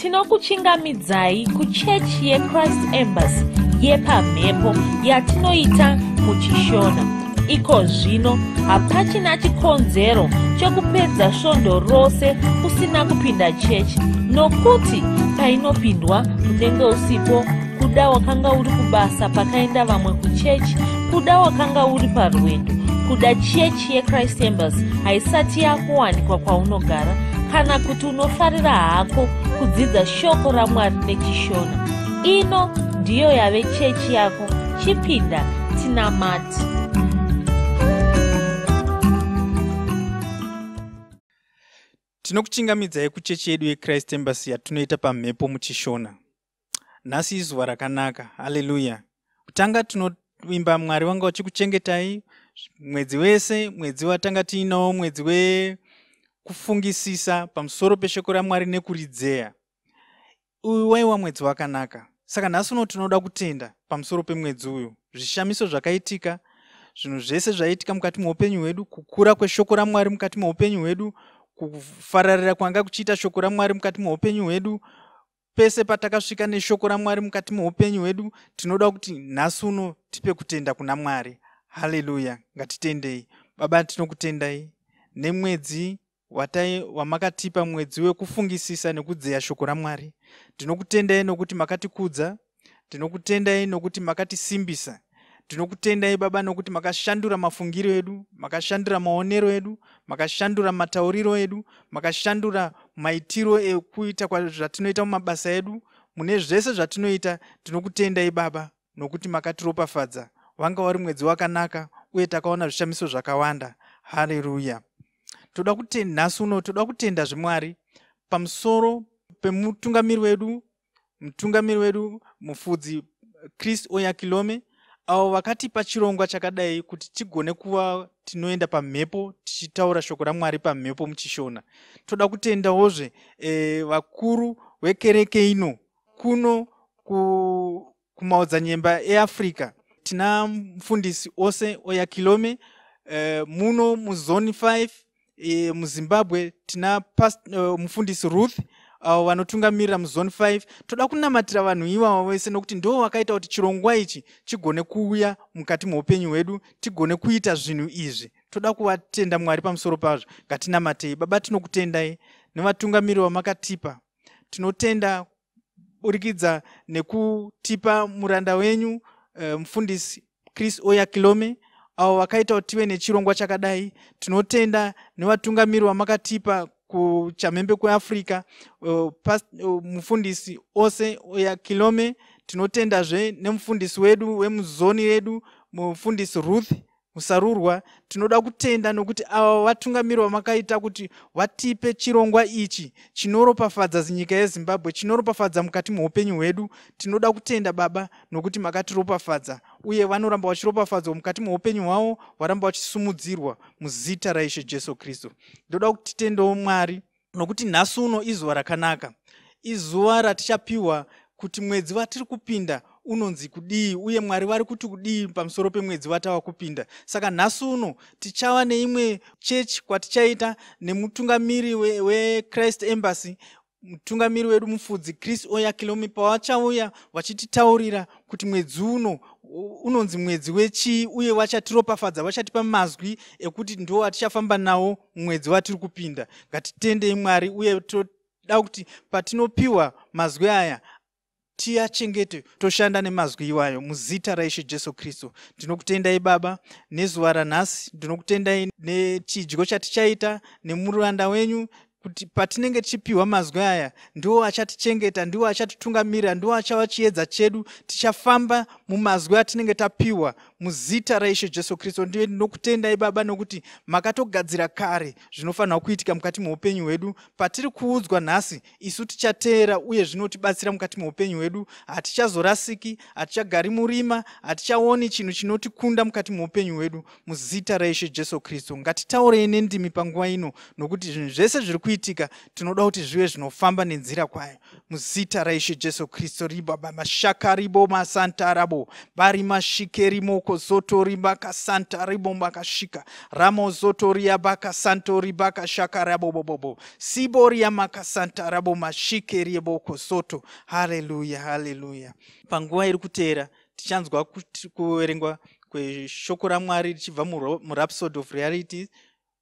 Tinokuchingamidzai kuchechi yeChrist Embassy yepamhepo yatinoita muchishona. Iko zvino hapachina chikonzero chokupedza svondo rose usina kupinda chechi, nokuti painopindwa unenge usipo, kuda wakanga uri kubasa pakaenda vamwe kuchechi, kuda wakanga uri parwendo, kuda chechi yeChrist Embassy haisati yakuwanikwa kwaunogara, kana kuti unofarira hako kudzidza shoko raMwari nechishona. Ino ndiyo yave chechi yako. Chipinda tinamati. Tinokuchingamidzai kuchechi yedu yeChrist Embassy yatinoita pamhepo muchishona. Nhasi izuva rakanaka. Haleluya. Kutanga tinovimba Mwari wanga uchikuchengetai mwedzi wese, mwedzi watanga tiinawo mwedzi wekufungisisa pamusoro peshoko raMwari nekuridzeya. Uyu waiwa mwedzi wakanaka. Saka nhasi uno tinoda kutenda pamusoro pemwedzi uyu. Zvishamiso zvakaitika, zvinhu zvese zvaitika mukati muupenyu hwedu, kukura kweshoko raMwari mukati muupenyu hwedu, kufararira kwanga kuchiita shoko raMwari mukati muupenyu hwedu, pese patakasvika neshoko raMwari mukati muupenyu hwedu, tinoda kuti nhasi uno tipe kutenda kuna Mwari. Haleluya. Ngatitendei. Baba, tinokutendai nemwedzi wamakatipa, mwedzi wekufungisisa nekudzeya shoko raMwari. Tinokutendai nokuti makatikudza, tinokutendai nokuti makatisimbisa, tinokutendai Baba nokuti makashandura mafungiro edu, makashandura maonero edu, makashandura matauriro edu, makashandura maitiro ekuita zvatinoita mumabasa edu, mune zvese zvatinoita. Tinokutendai Baba nokuti makatiropafadza. Wanga wari mwedzi wakanaka uye takaona zvishamiso zvakawanda. Haleluya. Toda kutenda nhasi uno, toda kutenda zveMwari pamusoro pemutungamiri wedu mufudzi Chris Oyakhilome, avo vakatipa chirongwa chakadai kuti tigone kuva tinoenda pamhepo tichitaura shoko raMwari pamhepo muchishona. Toda kutendawozve vakuru vekereke ino kuno kumaodzanyemba eAfrica. Tina mufundisi ose Oyakhilome, muno muzone 5 muZimbabwe tina mufundisi Ruth, avo vanotungamirira muzone 5. Toda kunamatira vanhu ivavo vese nokuti ndo vakaita kuti chirongwa ichi chigone kuuya mukati muupenyu hwedu, tigone kuita zvinhu izvi. Toda kuvatenda Mwari pamusoro pazvo. Ngatinamatei. Baba, tinokutendai nevatungamiri vamakatipa. Tinotenda burikidza nekutipa muranda wenyu mufundisi Chris Oyakhilome, avo vakaita kuti tive nechirongwa chakadai. Tinotenda nevatungamiri vamakatipa kuchamhembe kweAfrica, mufundisi ose Oyakhilome. Tinotendazve nemufundisi wedu wemuzoni yedu mufundisi Ruth Musarurwa. Tinoda kutenda nokuti ava vatungamiri vamakaita kuti vatipe chirongwa ichi chinoropafadza nyika yeZimbabwe, chinoropafadza mukati muupenyu hwedu. Tinoda kutenda Baba nokuti makatiropafadza uye vanoramba vachiropafadzwa mukati muupenyu hwavo, varamba vachisumudzirwa muzita raIshe Jesu Kristu. Ndoda kuti titendewo Mwari nokuti nhasi uno izuva rakanaka, izuva ratichapiwa kuti mwedzi watiri kupinda unonzi kudii, uye Mwari vari kuti kudii pamusoro pemwedzi watava kupinda. Saka nhasi uno tichava neimwe chechi kwatichaita nemutungamiri weChrist Embassy, mutungamiri wedu mufudzi Chris Oyakhilome, pavachauya vachititaurira kuti mwedzi uno unonzi mwedzi wechii, uye vachatiropafadza, vachatipa mazwi ekuti ndo vatichafamba nawo mwedzi watiri kupinda. Ngatitendei Mwari, uye toda kuti patinopiwa mazwi aya tiachengete, toshanda nemazwi iwayo muzita raIshe Jesu Kristu. Ndinokutendai Baba nezuva ranhasi, ndinokutendai nechidyo chatichaita nemuranda wenyu, kuti patinenge tichipiwa mazwi aya ndiwo achatichengeta, ndiwo achatitungamirira, ndiwo achava chiedza chedu. Tichafamba mumazwi atinenge tapiwa muzita raIshe Jesu Kristu. Ndiye ndinokutendai Baba nokuti makatogadzira kare zvinofanira kuitika mukati muupenyu hwedu. Patiri kuudzwa nhasi, isu tichateera uye zvinotibatsira mukati muupenyu hwedu. Hatichazorasiki, hatichagari murima, hatichaoni chinhu chinotikunda mukati muupenyu hwedu muzita raIshe Jesu Kristu. Ngatitaurei nendimi panguva ino nokuti zvinhu zvese zviri kuitika tinoda kuti zvive zvinofamba nenzira kwayo muzita raIshe Jesu Kristu. Riba mashaka ribo masanta rabo bari mashike rimoko riboko zoto ribaka santa ribombaka shika ramo zoto riabaka santo ribaka shaka rabobobobo siboria makasanta rabo mashike riboko zoto. Haleluya, haleluya. Panguva iri kuteera tichanzwa kuverengwa kweshoko raMwari tichibva muRhapsody of Reality,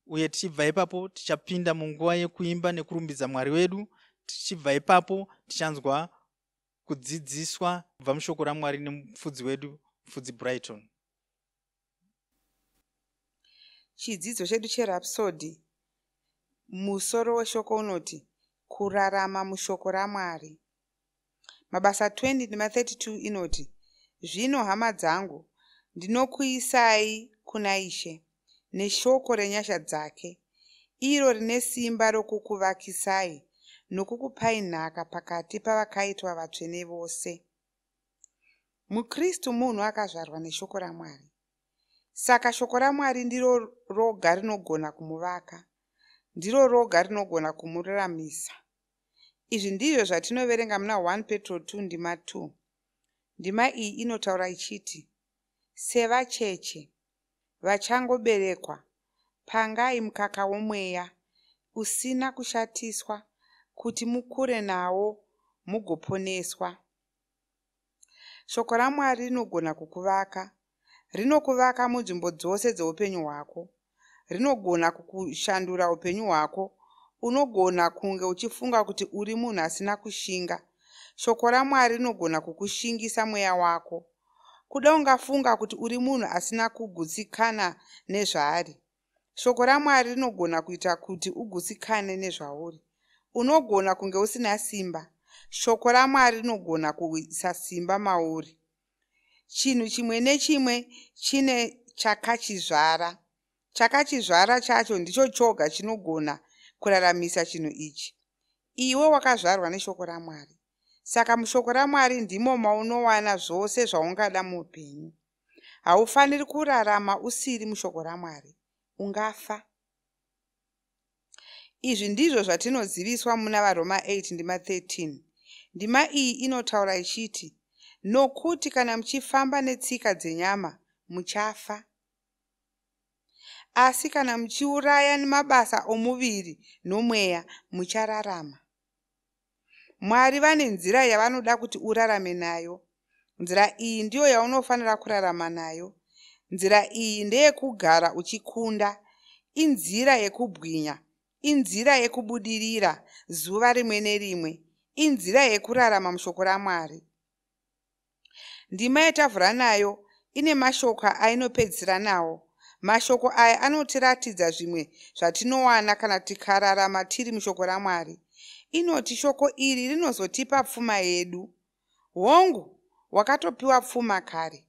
uye tichibva ipapo tichapinda munguva yekuimba nekurumbidza Mwari wedu. Tichibva ipapo tichanzwa kudzidziswa kubva mushoko raMwari nemufudzi wedu, Mufudzi Brighton. Chidzidzo chedu cheRhapsody, musoro weshoko unoti kurarama mushoko raMwari. Mabasa 20:32 inoti, zvino hama dzangu, ndinokuisai kuna Ishe neshoko renyasha dzake, iro rine simba rokukuvakisai nokukupai nhaka pakati pavakaitwa vatsvene vose. MuKristu munhu akazvarwa neshoko raMwari. Saka shoko raMwari ndiro roga rinogona kumuvaka, ndiro roga rinogona kumuraramisa. Izvi ndizvo zvatinoverenga muna 1 Petro 2:2. Ndima iyi inotaura ichiti, sevacheche vachangoberekwa, pangai mukaka womweya usina kushatiswa, kuti mukure nawo mugoponeswa. Shoko raMwari rinogona kukuvaka, rinokuvaka munzvimbo dzose dzeupenyu hwako, rinogona kukushandura upenyu hwako. Unogona kunge uchifunga kuti uri munhu asina kushinga. Shoko raMwari rinogona kukushingisa mweya wako. Kuda ungafunga kuti uri munhu asina kugutsikana nezvaari. Shoko raMwari rinogona kuita kuti ugutsikane nezvauri. Unogona kunge usina simba. Shoko raMwari rinogona kuisa simba mauri. Chinhu chimwe nechimwe chine chakachizvara. Chakachizvara chacho ndicho choga chinogona kuraramisa chinhu ichi. Iwe wakazvarwa neshoko raMwari. Saka mushoko raMwari ndimo maunowana zvose zvaungada muupenyu. Haufaniri kurarama usiri mushoko raMwari. Ungafa. Izvi ndizvo zvatinoziviswa muna vaRoma 8:13. Ndima iyi inotaura ichiti, nokuti kana muchifamba netsika dzenyama, muchafa. Asi kana muchiuraya mabasa omuviri nomweya, muchararama. Mwari vane nzira yavanoda kuti urarame nayo. Nzira iyi ndiyo yaunofanira kurarama nayo. Nzira iyi ndeyekugara uchikunda. Inzira yekubwinya. Inzira yekubudirira zuva rimwe nerimwe. Inzira yekurarama mushoko raMwari. Ndima yatavhura nayo ine mashoko ainopedzisira nawo. Mashoko aya anotiratidza zvimwe zvatinowana kana tikararama tiri mushoko raMwari. Inoti shoko iri rinozotipa pfuma yedu. Hongu, wakatopiwa pfuma kare.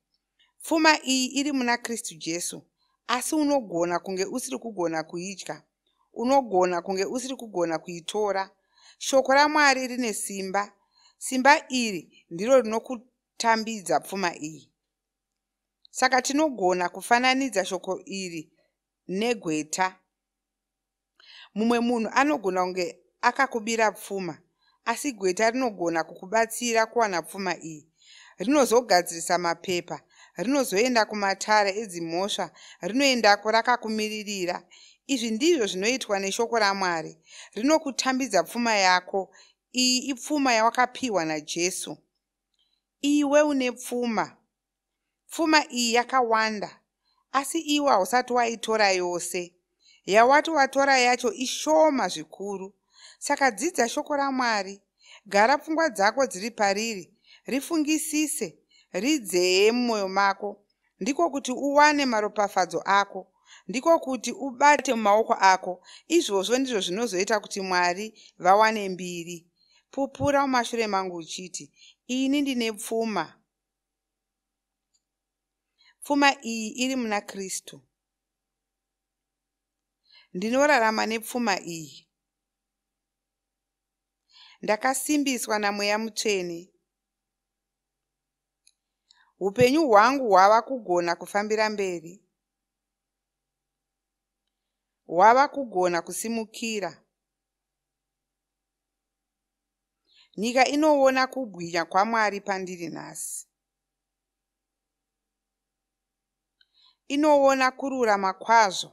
Pfuma iyi iri muna Kristu Jesu. Asi unogona kunge usiri kugona kuidya. Unogona kunge usiri kugona kuitora. Shoko raMwari rine simba. Simba iri ndiro rinokutambidza pfuma iyi. Saka tinogona kufananidza shoko iri negweta. Mumwe munhu anogona kunge akakubira pfuma, asi gweta rinogona kukubatsira kuwana pfuma iyi. Rinozogadzirisa mapepa, rinozoenda kumatare edzimhosva, rinoendako rakakumiririra. Izvi ndizvo zvinoitwa neshoko raMwari. Rinokutambidza pfuma yako. Iyi ipfuma yawakapiwa naJesu. Iwe une pfuma. Pfuma iyi yakawanda, asi iwe hausati waitora yose. Yawati watora yacho ishoma zvikuru. Saka dzidza shoko raMwari. Gara pfungwa dzako dziri pariri. Rifungisise, ridzeye mumwoyo mako. Ndiko kuti uwane maropafadzo ako. Ndiko kuti ubate mumaoko ako. Izvozvo ndizvo zvinozoita kuti Mwari vawane mbiri. Pupura mumashure mangu uchiti, ini ndine pfuma. Pfuma iyi iri muna Kristu. Ndinorarama nepfuma iyi. Ndakasimbiswa naMweya Mutsvene. Upenyu hwangu hwava kugona kufambira mberi. Hwava kugona kusimukira. Nyika inoona kubwinya kwaMwari pandiri nhasi. inoona kururama kwazvo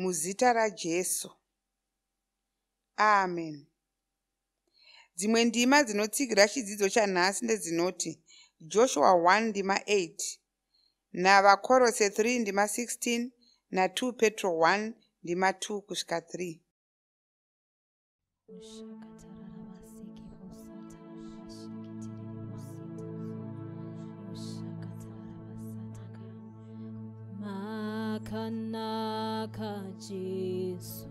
muzita raJesu. Amen. Dzimwe ndima dzinotsigira chidzidzo chanhasi ndedzinoti Joshua 1 ndima 8 navakorose 3 ndima 16 na2 Petro 1 ndima 2 kusvika 3. Makanaka Jesu,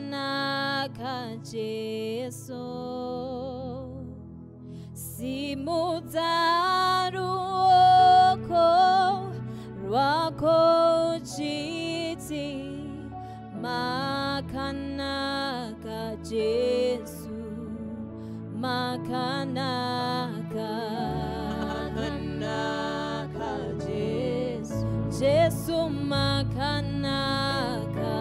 makanaka Jesu, simudza ruoko rwako chiti, makanaka Jesu, makanaka Jesu, makanaka,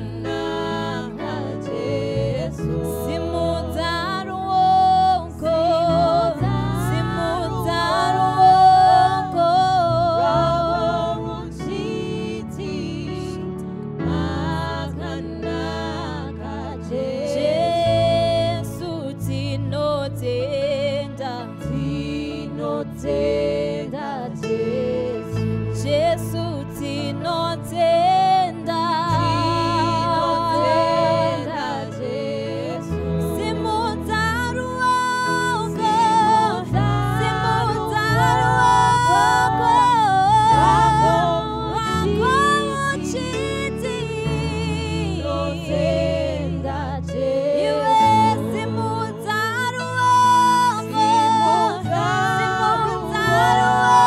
makanaka Jesu, simudza ruoko, simudza ruoko rwako ruchiti, makanaka Jesu, tinotenda, tinotenda Jesu. Jesu, tinotenda, tinotenda Jesu, simudza ruoko, simudza ruoko rwako ruchiti, tinotenda Jesu, iwe simudza ruoko, simudza ruoko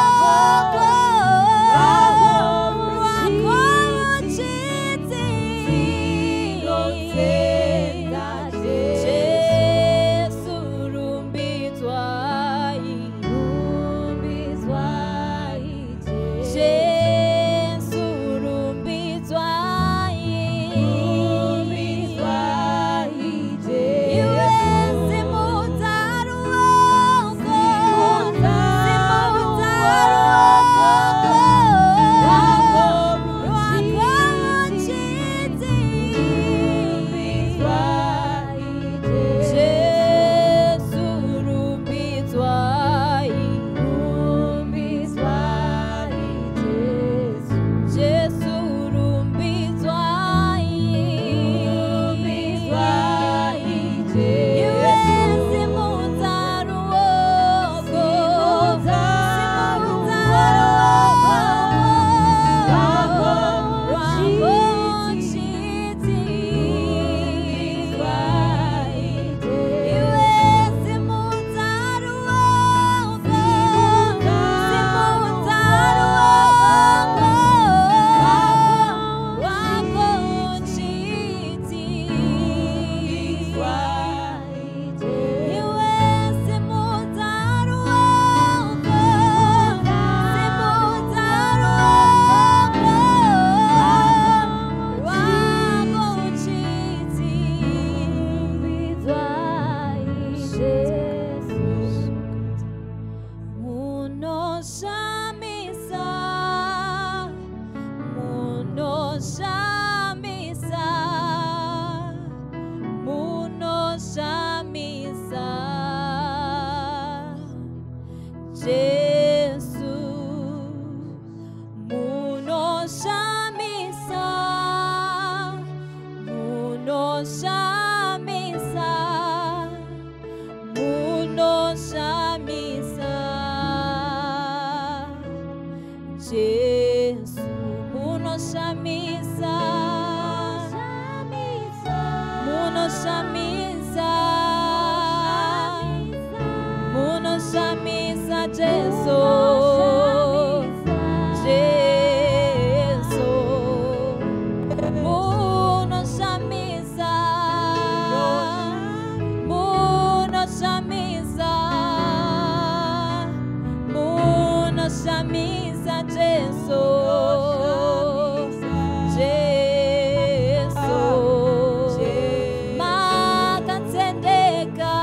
Jesu, makatendeka.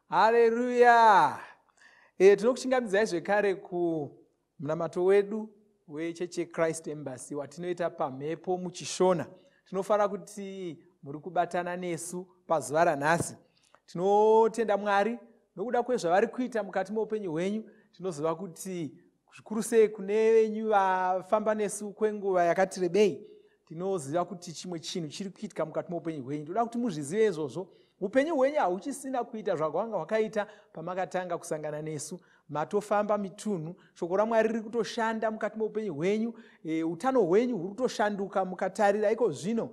Haleluya. Tinokuchingamidzai zvekare kumunamato wedu wechechi yeChrist Embassy watinoita pamhepo muchishona. Tinofanira kuti muri kubatana nesu pazuva ranhasi. Tinotenda Mwari nokuda kwezvavari kuita mukati meupenyu hwenyu. Tinoziva kuti zvikuru sei kune venyu vafamba nesu kwenguva yakati rebei. Tinoziva kuti chimwe chinhu chiri kuitika mukati meupenyu hwenyu. Ndoda kuti muzvizive izvozvo. Upenyu hwenyu hauchisina kuita zvakawanga hwakaita pamakatanga kusangana nesu. Matofamba mitunhu, shoko raMwari riri kutoshanda mukati meupenyu hwenyu, utano hwenyu huri kutoshanduka mukatarira iko zvino.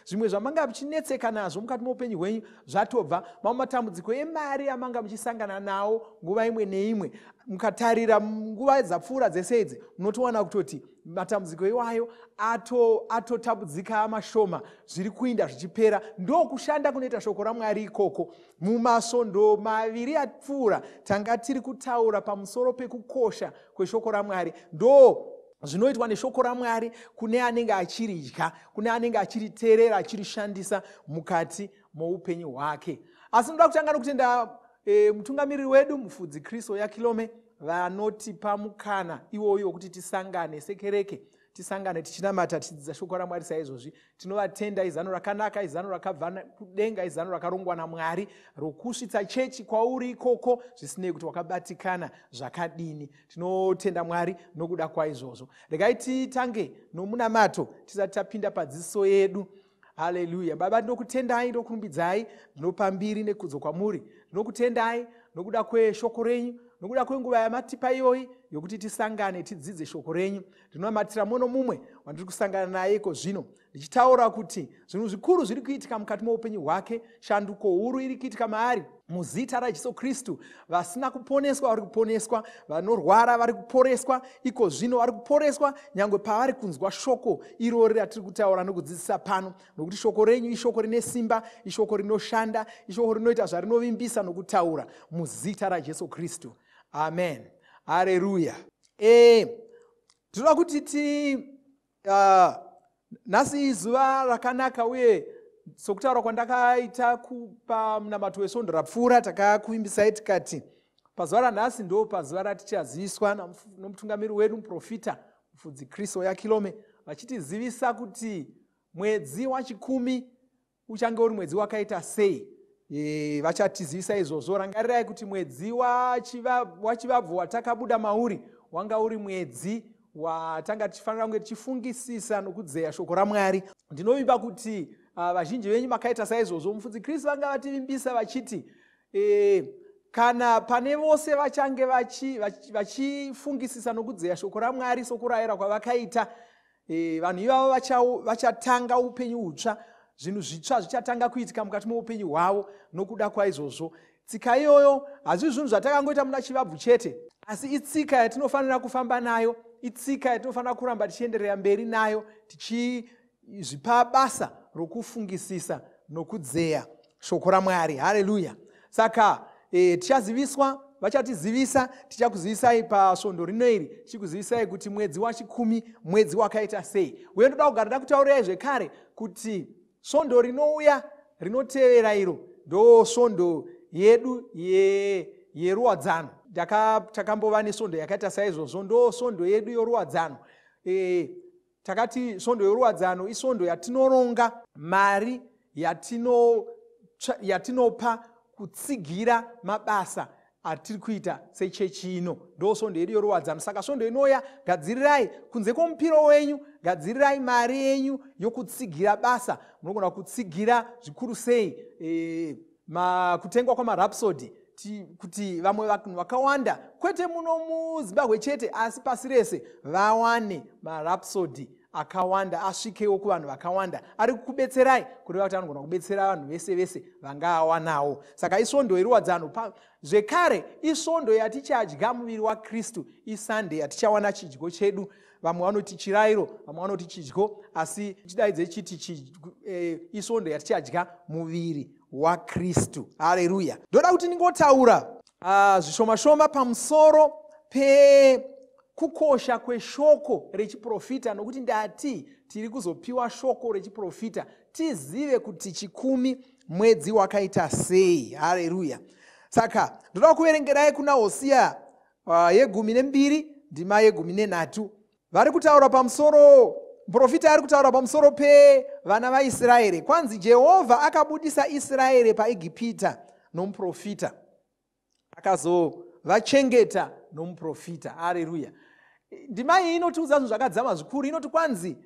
Zvimwe zvamanga muchinetseka nazvo mukati meupenyu hwenyu zvatobva. Mamwe matambudziko emari amanga muchisangana nawo nguva imwe neimwe, mukatarira nguva dzapfuura dzese idzi, munotowana kutoti matambudziko iwayo atotambudzika mashoma, zviri kuinda zvichipera. Ndo kushanda kunoita shoko raMwari ikoko. Mumasvondo maviri apfuura tanga tiri kutaura pamusoro pekukosha kweshoko raMwari. Ndo zvinoitwa neshoko raMwari kune anenge achiridya, kune anenge achiriteerera, achirishandisa mukati muupenyu hwake. Asi ndoda kutanga nokutenda mutungamiriri wedu Mufudzi Kristo Yakilome vanotipa mukana iwoyo wokuti tisangane sekereke, tisangane tichinamata tichidzidza shoko raMwari saizvozvi. Tinovatenda izano rakanaka, izano rakabva kudenga, izano rakarongwa naMwari rokusvitsa chechi kwauri ikoko zvisinei kuti wakabatikana zvakadini. Tinotenda Mwari nokuda kwaizvozvo. Regai titange nomunamato tisati tapinda padzidziso yedu. Haleluya. Baba, ndinokutendai, ndinokurumbidzai, ndinopa mbiri nekudzo kwamuri. Ndinokutendai nokuda kweshoko renyu, nokuda kwenguva yamatipa iyoyi yokuti tisangane tidzidze shoko renyu. Ndinonamatira muno mumwe wandiri kusangana naye iko zvino, ndichitaura kuti zvinhu zvikuru zviri kuitika mukati meupenyu hwake, shanduko huru iri kuitika maari muzita raJesu Kristu. Vasina kuponeswa vari kuponeswa, vanorwara vari kuporeswa, iko zvino vari kuporeswa nyangwe pavari kunzwa shoko irori ratiri kutaura nokudzidzisa pano. Nokuti shoko renyu ishoko rine simba, ishoko rinoshanda, ishoko rinoita zvarinovimbisa nokutaura muzita raJesu Kristu. Amen. Haleluya. Tinoda kuti nhasi zuva rakanaka, uye sokutaura kwandakaita pamunamato wesondo rapfuura takakuimbisai tikati pazuva ranhasi ndo pazuva ratichaziviswa nomutungamiri wedu muprofita Mufudzi Kristo Yakilome, vachitizivisa kuti mwedzi wachikumi uchange uri mwedzi wakaita sei. Vachatizivisa izvozvo. Rangarirai kuti mwedzi wachivabvu watakabuda mauri wanga uri mwedzi watanga tichifanira kunge tichifungisisa nokudzeya shoko raMwari. Ndinovimba kuti vazhinji venyu makaita saizvozvo. Mufudzi Kristu vanga vativimbisa vachiti kana pane vose vachange vachifungisisa nokudzeya shoko raMwari sokurayira kwavakaita, vanhu ivavo vachatanga upenyu hutsva. Zvinhu zvitsva zvichatanga kuitika mukati meupenyu hwavo nokuda kwaizvozvo. Tsika iyoyo hazvi zvinhu zvatakangoita muna chivabvu chete, asi itsika yatinofanira kufamba nayo, itsika yatinofanira kuramba tichienderera mberi nayo, tichizvipa basa rokufungisisa nokudzeya shoko raMwari. Haleluya. Saka tichaziviswa, vachatizivisa, tichakuzivisai pasvondo rino iri, tichikuzivisai kuti mwedzi wachikumi mwedzi wakaita sei. Uye ndoda kugara ndakutaurirai zvekare kuti svondo rinouya rinotevera iro ndo svondo yedu yeruwadzano. Takambova nesvondo yakaita saizvozvo, ndo svondo yedu yoruwadzano. Takati svondo yoruwadzano isvondo yatinoronga mari yatinopa kutsigira mabasa atiri kuita sechechi ino. Ndo svondo yedu yoruwadzano. Saka svondo inoya, gadzirirai kunze kwomupiro wenyu, gadzirirai mari yenyu yokutsigira basa. Munogona kutsigira zvikuru sei kutengwa kwamarapsodi. kuti vamwe vanhu vakawanda kwete muno muZimbabwe chete asi pasi rese vawane marapsody akawanda asvikewo kuvanhu vakawanda. Ari kukubetserai kureva kuti anogona kubetsera vanhu vese vese vangaawanawo. Saka isvondo yeruwadzano zvekare isvondo yatichadya muviri waKristu, isande yatichawana chidyo chedu. Vamwe vanoti chirayiro, vamwe vanoti chidyo, asi chidaidze chiti isvondo yatichadya muviri waKristu. Haleluya. Ndoda kuti ningotaura zvishoma shoma pamusoro kukosha kweshoko rechiprofita, nokuti ndati tiri kuzopiwa shoko rechiprofita tizive kuti chikumi mwedzi wakaita sei. Haleluya. Saka ndoda kuverengerai kuna Hosea 12 ndima 13. Vari kutaura pamusoro, muprofita ari kutaura pamusoro pevana vaIsraeri. Kwanzi Jehovha akabudisa Israeri paIgipita nomuprofita, akazovachengeta nomuprofita. Haleluya. Ndima iyi inotiudza zvinhu zvakadzama zvikuru. Inoti kwanzi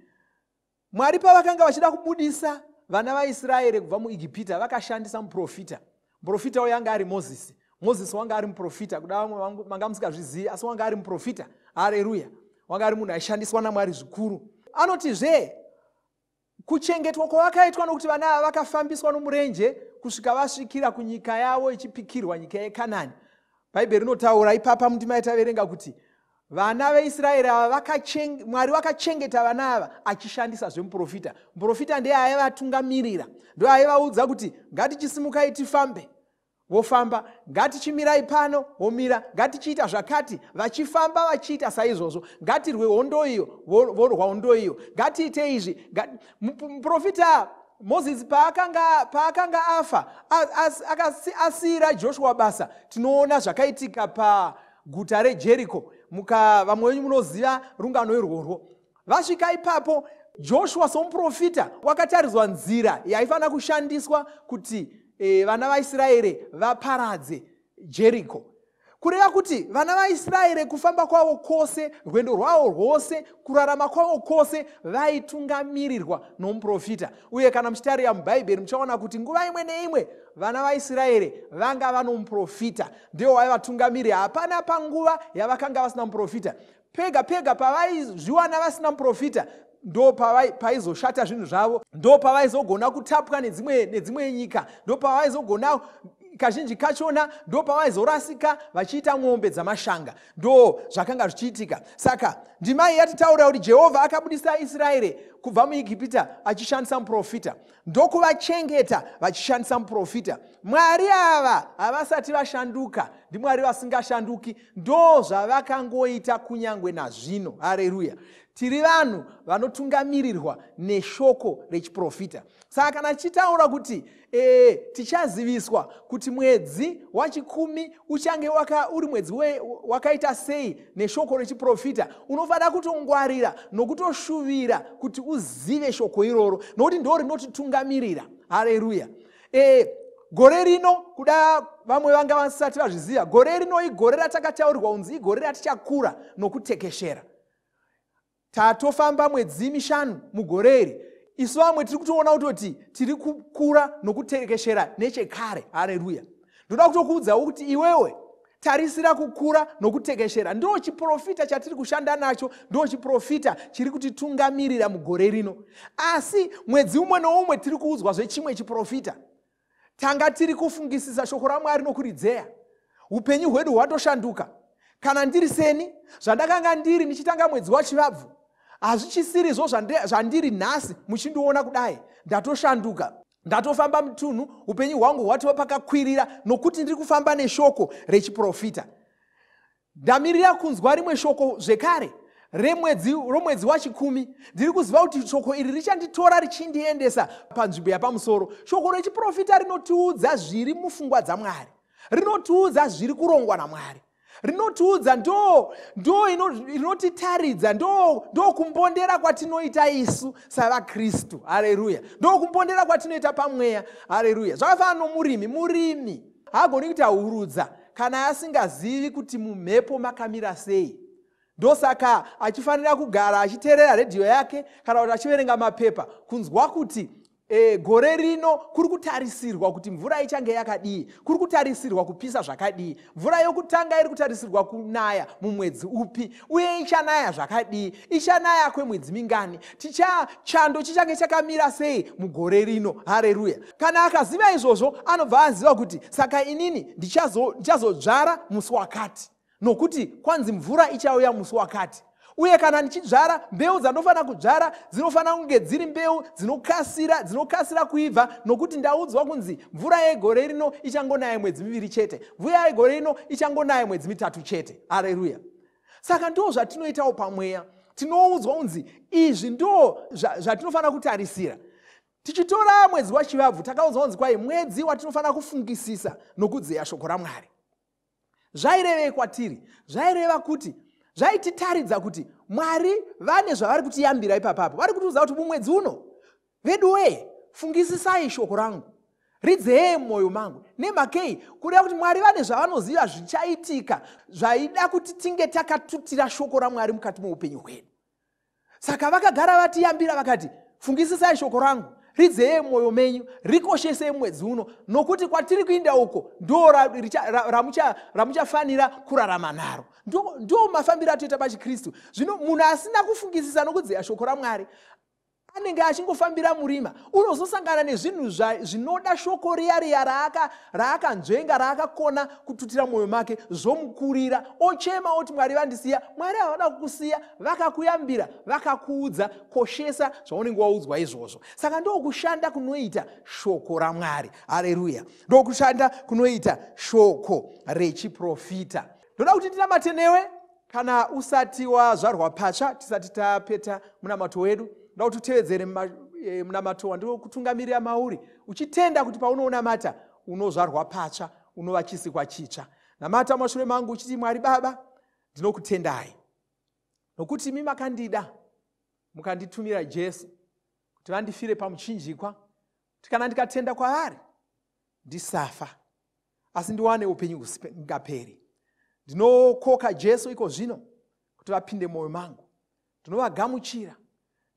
Mwari pavakanga vachida kubudisa vana vaIsraeri kubva muIgipita vakashandisa muprofita. Muprofita uyu anga ari Mozisi. Mozisi wanga ari muprofita, kuda vamwe manga musingazvizivi, asi wanga ari muprofita. Haleluya. Wanga ari munhu aishandiswa naMwari zvikuru. Anotizve kuchengetwa kwavakaitwa nokuti vana ava vakafambiswa nomurenje kusvika vasvikira kunyika yavo ichipikirwa, nyika yeKanani. Bhaibheri rinotaura ipapa mundima yataverenga kuti vana veIsraeri ava Mwari vakachengeta vana ava achishandisa zvemuprofita. Muprofita ndiye aivatungamirira, ndiye aivaudza kuti ngatichisimukai tifambe, vofamba, ngatichimirai pano, vomira, ngatichiita zvakati, vachifamba vachiita saizvozvo, ngatirwe hondo iyo, vorwa hondo iyo, ngatiite izvi. Muprofita Mozisi paakanga afa asiyira Joshua basa, tinoona zvakaitika paguta reJeriko. Vamwe venyu munoziva rungano irworwo. Vasvika ipapo, Joshua somuprofita wakataridzwa nzira yaifanira kushandiswa kuti vana vaIsraeri vaparadze Jeriko. Kureva kuti vana vaIsraeri kufamba kwavo kwose, rwendo rwavo rwose, kurarama kwavo kwose vaitungamirirwa nomuprofita. Uye kana muchitarira mubhaibheri muchaona kuti nguva imwe neimwe vana vaIsraeri vanga vano muprofita, ndiwo waivatungamirira. Hapana panguva yavakanga vasina muprofita. Pega pega pavaizviwana vasina muprofita ndo paizoshata zvinhu zvavo, ndo pavaizogona kutapwa nedzimwe nyika, ndo pavaizogona kazhinji kachona, ndo pavaizorasika vachiita mwombe dzamashanga, ndo zvakanga zvichiitika. Saka ndima iyi yatitaura kuti Jehovha akabudisa Israeri kubva muIgipita achishandisa muprofita, ndokuvachengeta vachishandisa muprofita. Mwari ava havasati vashanduka, ndiMwari vasingashanduki, ndo zvavakangoita kunyangwe nazvino. Haleluya. Tiri vanhu vanotungamirirwa neshoko rechiprofita. Saka kana tichitaura kuti tichaziviswa kuti mwedzi wachikumi uchange uri mwedzi wakaita sei neshoko rechiprofita, unofanira kutongwarira nokutoshuvira kuti uzive shoko iroro, nokuti ndo rinotitungamirira. Haleluya. Gore rino, kuda vamwe vanga vasati vazviziva, gore rino igore ratakataurirwa unzi igore ratichakura nokutekeshera. Tatofamba mwedzi 5 mugore iri. Isu vamwe tiri kutoona kutoti tiri kukura nokutekeshera nechekare. Haleluya. Ndoda kutokuudzawo kuti iwewe tarisira kukura nokutekeshera. Ndo chiprofita chatiri kushanda nacho, ndo chiprofita chiri kutitungamirira mugore rino. Asi mwedzi umwe noumwe tiri kuudzwa zvechimwe chiprofita. Tanga tiri kufungisisa shoko raMwari nokuridzeya. Upenyu hwedu hwatoshanduka. Kana ndiri seni, zvandakanga ndiri nichitanga mwedzi wachivabvu, hazvichisiri zvandiri nhasi muchindiona kudai, ndatoshanduka, ndatofamba mutunhu, upenyu hwangu hwatova pakakwirira nokuti ndiri kufamba neshoko rechiprofita. Ndamirira kunzwa rimwe shoko zvekare romwedzi wachikumi. Ndiri kuziva kuti shoko iri richanditora richindiendesa panzvimbo yapamusoro. Shoko rechiprofita rinotiudza zviri mupfungwa dzaMwari, rinotiudza zviri kurongwa naMwari, rinotiudza inotitaridza, ndo kumbondera kwatinoita isu savaKristu. Haleluya. Ndo kumbondera kwatinoita pamweya. Haleluya. Zvakafanana nomurimi haagoni kuita hurudza kana asingazivi kuti mumhepo makamira sei. Ndosaka achifanira kugara achiteerera redhiyo yake kana kuti achiverenga mapepa kunzwa kuti gore rino kuri kutarisirwa kuti mvura ichange yakadii, kuri kutarisirwa kupisa zvakadii, mvura yokutanga iri kutarisirwa kunaya mumwedzi upi, uye ichanaya zvakadii, ichanaya kwemwedzi mingani, chando chichange chakamira sei mugore rino. Haleluya! Kana akaziva izvozvo, anobva aziva kuti saka inini ndichazodzvara musi wakati, nokuti kwanzi mvura ichauya musi wakati. Uye kana ndichidzvara, mbeu dzanofanira kudzvara dzinofanira kunge dziri mbeu dzinokasira kuibva, nokuti ndaudzwa kunzi mvura yegore rino ichangonaya mwedzi miviri chete, mvura yegore rino ichangonaya mwedzi mitatu chete. Haleluya! Saka ndo zvatinoitawo pamweya. Tinoudzwa kunzi izvi ndo zvatinofanira kutarisira. Tichitora mwedzi wachivabvu, takaudzwa kunzi kwai mwedzi watinofanira kufungisisa nokudzeya shoko raMwari. Zvairevei kwatiri? Zvaireva kuti zvaititaridza kuti Mwari vane zvavari kutiyambira ipapapo. Vari kutiudza kuti mumwedzi uno, vedu wee, fungisisai shoko rangu, ridzei mwoyo mangu. Nemakei, kureva kuti Mwari vane zvavanoziva zvichaitika, zvaida kuti tinge takatutira shoko raMwari mukati muupenyu hwedu. Saka vakagara vatiyambira vakati, fungisisai shoko rangu, ridzei mwoyo menyu, rikoshesei mwedzi uno, nokuti kwatiri kuinda uko ndo ramuchafanira kurarama naro. Ndo mafambiro atoita pachiKristu. Zvino munhu asina kufungisisa nokudzeya shoko raMwari anenge achingofambira murima. Unozosangana nezvinhu zvinoda shoko riya raakanzvenga, raakakona kututira mwoyo make, zvomukurira, ochema oti Mwari vandisiya. Mwari havada kukusiya, vakakuyambira, vakakuudza, koshesa zvaunenge waudzwa izvozvo. Saka ndo kushanda kunoita shoko raMwari. Haleluya! Ndo kushanda kunoita shoko rechiprofita. Ndoda kuti tinamate newe kana usati wazvarwa patsva, tisati tapeta munamato wedu. Ndoda kuti utevedzere munamato wandiri kutungamirira mauri, uchitenda kuti paunounamata unozvarwa patsva, unova chisikwa chitsva. Namata mushure mangu uchiti, Mwari Baba, ndinokutendai nokuti imi makandida, mukanditumira Jesu kuti vandifire pamuchinjikwa, kuti kana ndikatenda kwavari ndisafa asi ndiwane upenyu husingaperi. Ndinokoka Jesu iko zvino kuti vapinde mwoyo mangu. Ndinovagamuchira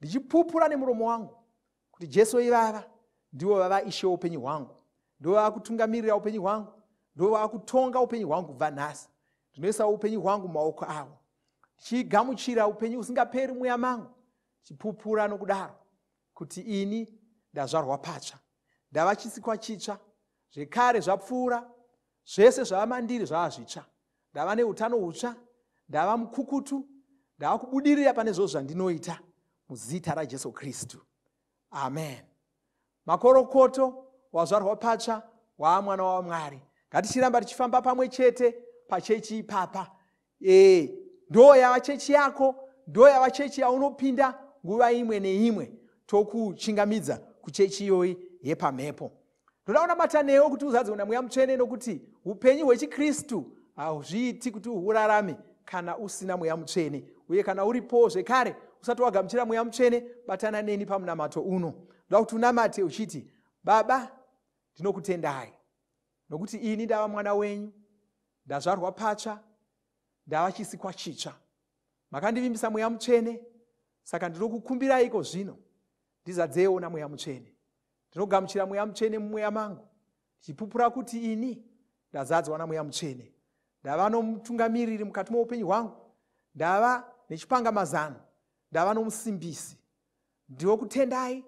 ndichipupura nemuromo wangu kuti Jesu ivava ndivo vava ishe upenyu hwangu, ndivo vava kutungamirira upenyu hwangu, ndivo vava kutonga upenyu hwangu kubva nhasi. Ndinoisa upenyu hwangu mumaoko avo, ndichigamuchira upenyu husingaperi mumweya mangu, ndichipupura nokudaro kuti ini ndazvarwa patsva, ndava chisikwa chitsva, zvekare zvapfuura, zvese zvava mandiri zvava zvitsva. Ndava neutano hutsva, ndava mukukutu, ndava kubudirira pane zvose zvandinoita muzita raJesu Kristu. Amen. Makorokoto, wazvarwa patsva, waa mwana waMwari. Ngatichiramba tichifamba pamwe chete pachechi ipapa. Ndo yava chechi yako, ndo yava chechi yaunopinda nguva imwe neimwe, tokuchingamidza kuchechi iyoyi yepamhepo. Ndoda kunamata newe kuti uzadzwe naMweya Mutsvene, nokuti upenyu hwechiKristu hauzviiti kuti urarame kana usina Mweya Mutsvene. Uye kana uripo zvekare usati wagamuchira Mweya Mutsvene, batana neni pamunamato uno. Ndoda kuti unamate uchiti, Baba, ndinokutendai nokuti ini ndava mwana wenyu, ndazvarwa patsva, ndava chisikwa chitsva. Makandivimbisa Mweya Mutsvene, saka ndinokukumbirai iko zvino ndizadzewo naMweya Mutsvene. Ndinogamuchira Mweya Mutsvene mumweya mangu, ndichipupura kuti ini ndazadzwa naMweya Mutsvene. Ndava nomutungamiriri mukati muupenyu hwangu, ndava nechipangamazano, ndava nomusimbisi. Ndinokutendai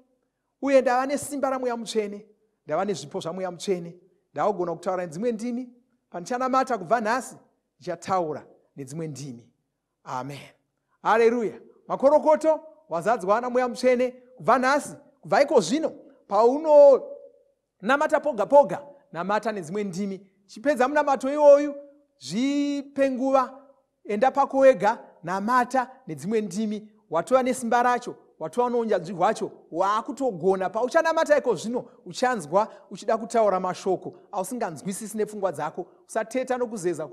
uye ndava nesimba raMweya Mutsvene, ndava nezvipo zvaMweya Mutsvene, ndakugona kutaura nedzimwe ndimi. Pandichanamata kubva nhasi ndichataura nedzimwe ndimi. Amen. Haleluya. Makorokoto, wazadzwa naMweya Mutsvene kubva nhasi, kubva iko zvino paunonamata poga poga, namata nedzimwe ndimi. Chipedza munamato iwoyu, zvipe nguva, enda pako wega, namata nedzimwe ndimi. Watova nesimba racho, watova nounyanzvi hwacho, waakutogona. Pauchanamata iko zvino uchanzwa uchida kutaura mashoko ausinganzwisisi nepfungwa dzako. Usateta nokuzeza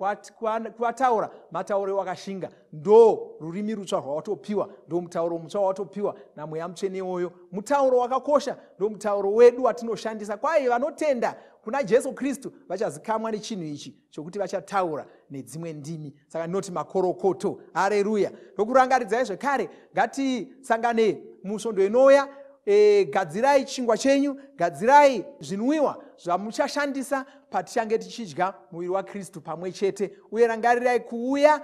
kuataura matauro wakashinga. Ndo rurimi rutsva rwawatopiwa, ndo mutauro mutsva wawatopiwa naMweya Mutsvene oyo. Mutauro wakakosha, ndo mutauro wedu watinoshandisa. Kwaye vanotenda kuna Jesu Kristu vachazikamwa nechinhu ichi chokuti vachataura nedzimwe ndimi. Saka ndinoti makorokoto. Haleluya. Ndokurangaridzai zvekare, ngatisangane musvondo inouya gadzirai chingwa chenyu, gadzirai zvinwiwa zvamuchashandisa patichange tichidya muviri waKristu pamwe chete, uye rangarirai kuuya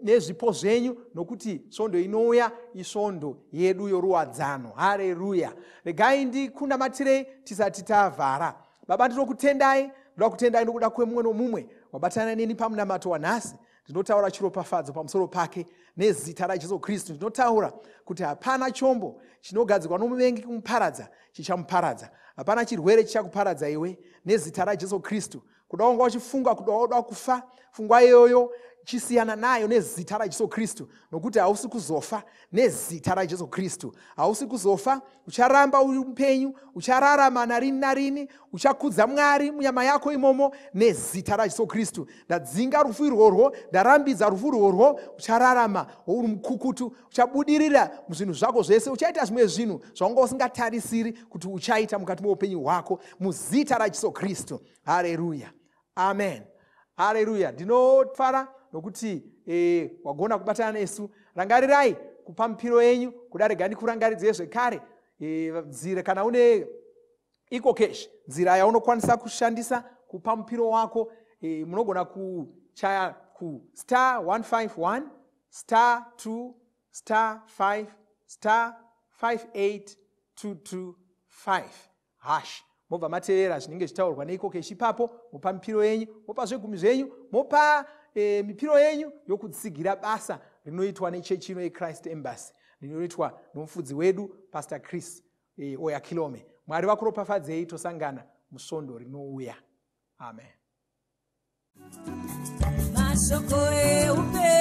nezvipo zvenyu, nokuti svondo inouya isvondo yedu yoruwadzano. Haleluya. Regai ndikunamatirei tisati tavhara. Baba, ndinokutendai, ndoda kutendai nokuda kwemumwe nomumwe wabatana neni pamunamato wanhasi. Ndinotaura chiropafadzo pamusoro pake nezita raJesu Kristu. Ndinotaura kuti hapana chombo chinogadzirwa nomuvengi kumuparadza chichamuparadza. Hapana chirwere chichakuparadza iwe nezita raJesu Kristu. Kuda wanga uchifunga kuda wauda kufa, pfungwa iyoyo chisiyana nayo nezita raJesu Kristu, nokuti hausi kuzofa nezita raJesu Kristu. Hausi kuzofa, ucharamba uri mupenyu, uchararama narini narini, uchakudza Mwari munyama yako imomo nezita raJesu Kristu. Ndadzinga rufu irworwo, ndarambidza rufu irworwo, uchararama uri mukukutu, uchabudirira muzvinhu zvako zvese, uchaita zvimwe zvinhu zvawanga usingatarisiri kuti uchaita mukati meupenyu hwako muzita raJesu Kristu. Haleluya. Amen. Haleluya. Ndinofara nokuti wagona kubatana nesu. Rangarirai kupa mupiro yenyu, kudarega ndikurangaridzei zvekare. Nzira kana une ecocash, nzira yaunokwanisa kushandisa kupa mupiro wako, munogona kuchaya ku *151 *2 *5 *58225 hash. Mobva mateerera zvinenge zvitaurwa neecocash ipapo, mopa mipiro yenyu, mopa zvegumi zvenyu, mopa mipiro yenyu yokutsigira basa rinoitwa nechechi ino yeChrist Embassy, rinoitwa nomufudzi wedu Pastor Chris Oya Kilome. Mwari vakuropafadzei, tosangana musvondo rinouya. Amen. Mashoko eupe